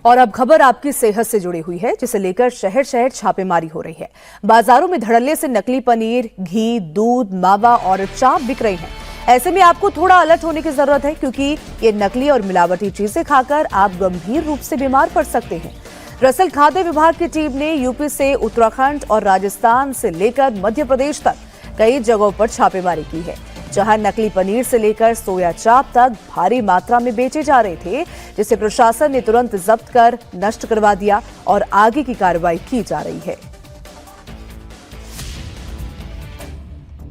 और अब खबर आपकी सेहत से जुड़ी हुई है, जिसे लेकर शहर शहर छापेमारी हो रही है। बाजारों में धड़ल्ले से नकली पनीर, घी, दूध, मावा और चाप बिक रही हैं। ऐसे में आपको थोड़ा अलर्ट होने की जरूरत है, क्योंकि ये नकली और मिलावटी चीजें खाकर आप गंभीर रूप से बीमार पड़ सकते हैं। दरअसल खाद्य विभाग की टीम ने यूपी से उत्तराखंड और राजस्थान से लेकर मध्य प्रदेश तक कई जगहों पर छापेमारी की है, जहां नकली पनीर से लेकर सोया चाप तक भारी मात्रा में बेचे जा रहे थे, जिसे प्रशासन ने तुरंत जब्त कर नष्ट करवा दिया और आगे की कार्रवाई की जा रही है।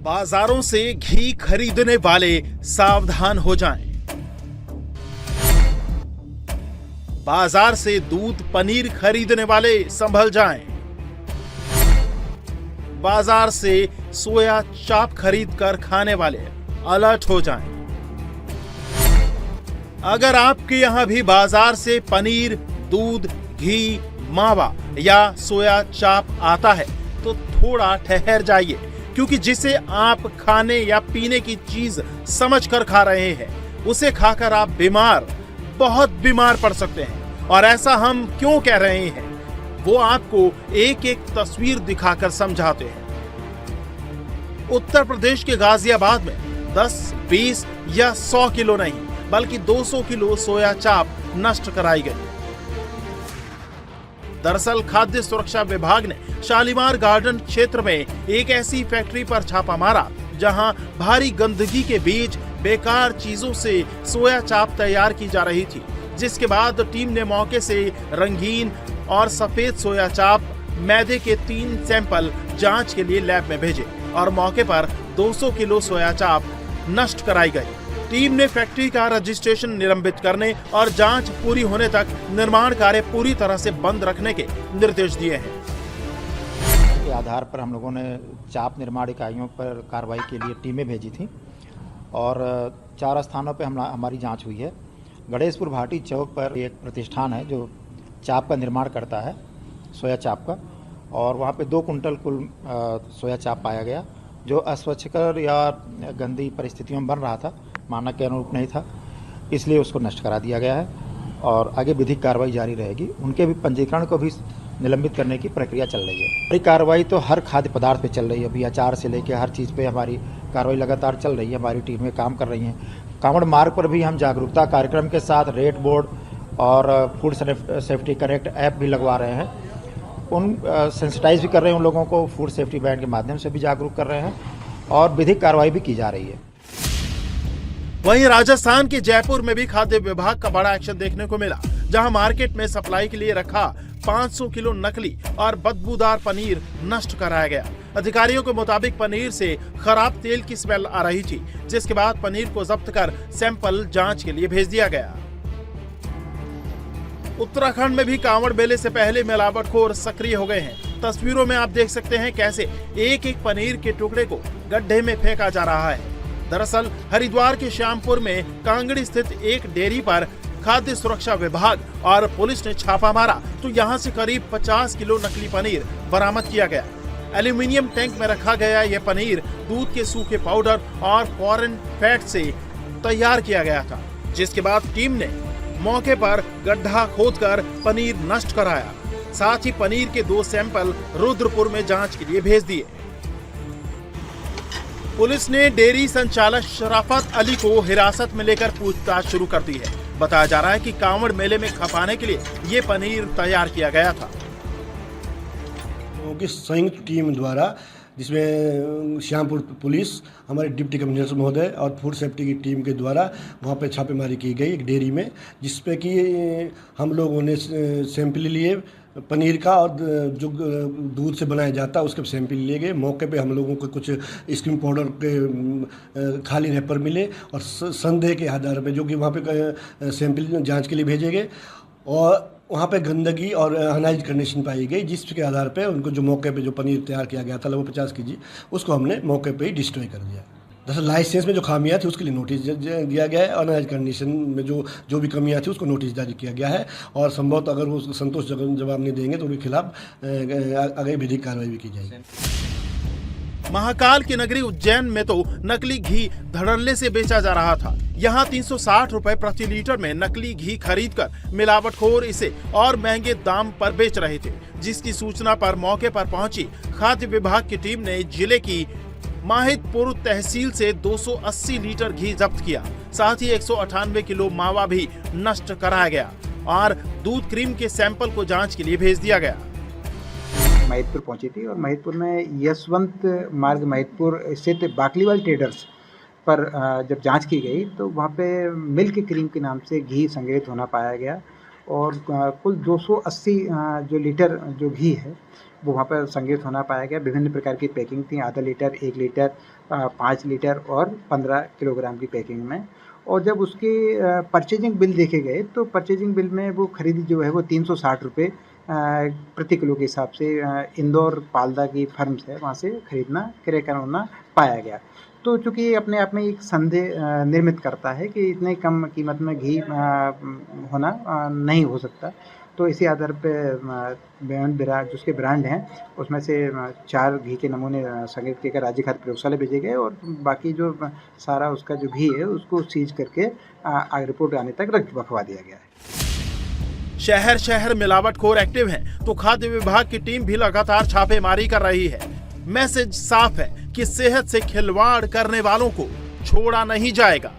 बाजारों से घी खरीदने वाले सावधान हो जाएं। बाजार से दूध, पनीर खरीदने वाले संभल जाएं। बाजार से सोया चाप खरीद कर खाने वाले अलर्ट हो जाएं। अगर आपके यहां भी बाजार से पनीर, दूध, घी, मावा या सोया चाप आता है तो थोड़ा ठहर जाइए, क्योंकि जिसे आप खाने या पीने की चीज समझकर खा रहे हैं, उसे खाकर आप बहुत बीमार पड़ सकते हैं। और ऐसा हम क्यों कह रहे हैं, वो आपको एक एक तस्वीर दिखाकर समझाते हैं। उत्तर प्रदेश के गाजियाबाद में 10, 20 या 100 किलो नहीं, बल्कि 200 किलो सोया चाप नष्ट कराई गई। दरअसल खाद्य सुरक्षा विभाग ने शालीमार गार्डन क्षेत्र में एक ऐसी फैक्ट्री पर छापा मारा, जहां भारी गंदगी के बीच बेकार चीजों से सोया चाप तैयार की जा रही थी, जिसके बाद टीम ने मौके से रंगीन और सफेद सोया चाप, मैदे के 3 सैंपल जांच के लिए लैब में भेजे और मौके पर 200 किलो सोया चाप नष्ट कराई गई। टीम ने फैक्ट्री का रजिस्ट्रेशन निलंबित करने और जांच पूरी होने तक निर्माण कार्य पूरी तरह से बंद रखने के निर्देश दिए हैं। के आधार पर हम लोगों ने चाप निर्माण इकाइयों पर कार्रवाई के लिए टीमें भेजी थी और 4 स्थानों पर हमारी जांच हुई है। गणेशपुर भाटी चौक पर एक प्रतिष्ठान है जो चाप का निर्माण करता है, सोया चाप का, और वहाँ पे 2 कुंटल कुल सोया चाप पाया गया, जो अस्वच्छकर या गंदी परिस्थितियों में बन रहा था, मानक के अनुरूप नहीं था, इसलिए उसको नष्ट करा दिया गया है और आगे विधिक कार्रवाई जारी रहेगी। उनके भी पंजीकरण को भी निलंबित करने की प्रक्रिया चल रही है। हमारी कार्रवाई तो हर खाद्य पदार्थ पे चल रही है, अभी अचार से लेकर हर चीज़ पे हमारी कार्रवाई लगातार चल रही है। हमारी टीमें काम कर रही हैं। कांवड़ मार्ग पर भी हम जागरूकता कार्यक्रम के साथ रेट बोर्ड और फूड सेफ्टी करेक्ट ऐप भी लगवा रहे हैं। उन सेंसिटाइज भी कर रहे हैं उन लोगों को, फूड सेफ्टी बैंड के माध्यम से भी जागरूक कर रहे हैं और विधिक कार्रवाई भी की जा रही है। वहीं राजस्थान के जयपुर में भी खाद्य विभाग का बड़ा एक्शन देखने को मिला, जहां मार्केट में सप्लाई के लिए रखा 500 किलो नकली और बदबूदार पनीर नष्ट कराया गया। अधिकारियों के मुताबिक पनीर से खराब तेल की स्मेल आ रही थी, जिसके बाद पनीर को जब्त कर सैंपल जांच के लिए भेज दिया गया। उत्तराखंड में भी कांवड़ मेले से पहले मिलावटखोर सक्रिय हो गए हैं। तस्वीरों में आप देख सकते हैं कैसे एक एक पनीर के टुकड़े को गड्ढे में फेंका जा रहा है। दरअसल हरिद्वार के श्यामपुर में कांगड़ी स्थित एक डेयरी पर खाद्य सुरक्षा विभाग और पुलिस ने छापा मारा तो यहां से करीब 50 किलो नकली पनीर बरामद किया गया। एल्यूमिनियम टैंक में रखा गया यह पनीर दूध के सूखे पाउडर और फॉरेन फैट से तैयार किया गया था, जिसके बाद टीम ने मौके पर गड्ढा खोदकर पनीर नष्ट कराया। साथ ही पनीर के 2 सैंपल रुद्रपुर में जांच के लिए भेज दिए। पुलिस ने डेयरी संचालक शराफत अली को हिरासत में लेकर पूछताछ शुरू कर दी है। बताया जा रहा है कि कांवड़ मेले में खपाने के लिए ये पनीर तैयार किया गया था। की संयुक्त टीम द्वारा, जिसमें श्यामपुर पुलिस, हमारे डिप्टी कमिश्नर महोदय और फूड सेफ्टी की टीम के द्वारा वहाँ पे छापेमारी की गई एक डेयरी में, जिसपे कि हम लोगों ने सैंपल लिए पनीर का और जो दूध से बनाया जाता है उसके सैंपल लिए गए। मौके पे हम लोगों को कुछ स्किम पाउडर के खाली रैपर मिले और संदेह के आधार पे जो कि वहाँ पे सैंपल जांच के लिए भेजे गए और वहाँ पे गंदगी और अनहाइजीन कंडीशन पाई गई, जिसके आधार पे उनको जो मौके पे जो पनीर तैयार किया गया था लगभग 50 kg, उसको हमने मौके पे ही डिस्ट्रॉय कर दिया। दरअसल लाइसेंस में जो खामियां थी उसके लिए नोटिस दिया गया है और अनहाइजीन कंडीशन में जो भी कमियां थी उसको नोटिस जारी किया गया है और संभवतः अगर वो संतोषजनक जवाब नहीं देंगे तो उनके खिलाफ आगे विधिक कार्रवाई भी की जाएगी। महाकाल की नगरी उज्जैन में तो नकली घी धड़ल्ले से बेचा जा रहा था। यहाँ 360 रुपए प्रति लीटर में नकली घी खरीदकर मिलावटखोर इसे और महंगे दाम पर बेच रहे थे, जिसकी सूचना पर मौके पर पहुंची खाद्य विभाग की टीम ने जिले की माहितपुर तहसील से 280 लीटर घी जब्त किया। साथ ही 198 किलो मावा भी नष्ट कराया गया और दूध क्रीम के सैंपल को जांच के लिए भेज दिया गया। महितपुर पहुंची थी और महितपुर में यशवंत मार्ग महितपुर स्थित बाकलीवाल ट्रेडर्स पर जब जांच की गई तो वहां पे मिल्क क्रीम के नाम से घी संग्रहित होना पाया गया और कुल 280 जो लीटर जो घी है वो वहाँ पर संग्रहित होना पाया गया। विभिन्न प्रकार की पैकिंग थी, आधा लीटर, 1 लीटर, 5 लीटर और 15 किलोग्राम की पैकिंग में। और जब उसके परचेजिंग बिल देखे गए तो परचेजिंग बिल में वो खरीदी जो है वो 360 रुपये प्रति किलो के हिसाब से इंदौर पालदा की फर्म्स है वहाँ से खरीदना क्रय करना पाया गया। तो चूँकि ये अपने आप में एक संदेह निर्मित करता है कि इतने कम कीमत में घी होना नहीं हो सकता, तो इसी आधार पे जिसके ब्रांड हैं उसमें से 4 घी के नमूने संग्रहित कर राज्य खाद्य प्रयोगशाला भेजे गए और बाकी जो सारा उसका जो घी है उसको सीज करके रिपोर्ट आने तक रखवा दिया गया है। शहर शहर मिलावटखोर एक्टिव हैं, तो खाद्य विभाग की टीम भी लगातार छापेमारी कर रही है। मैसेज साफ है कि सेहत से खिलवाड़ करने वालों को छोड़ा नहीं जाएगा।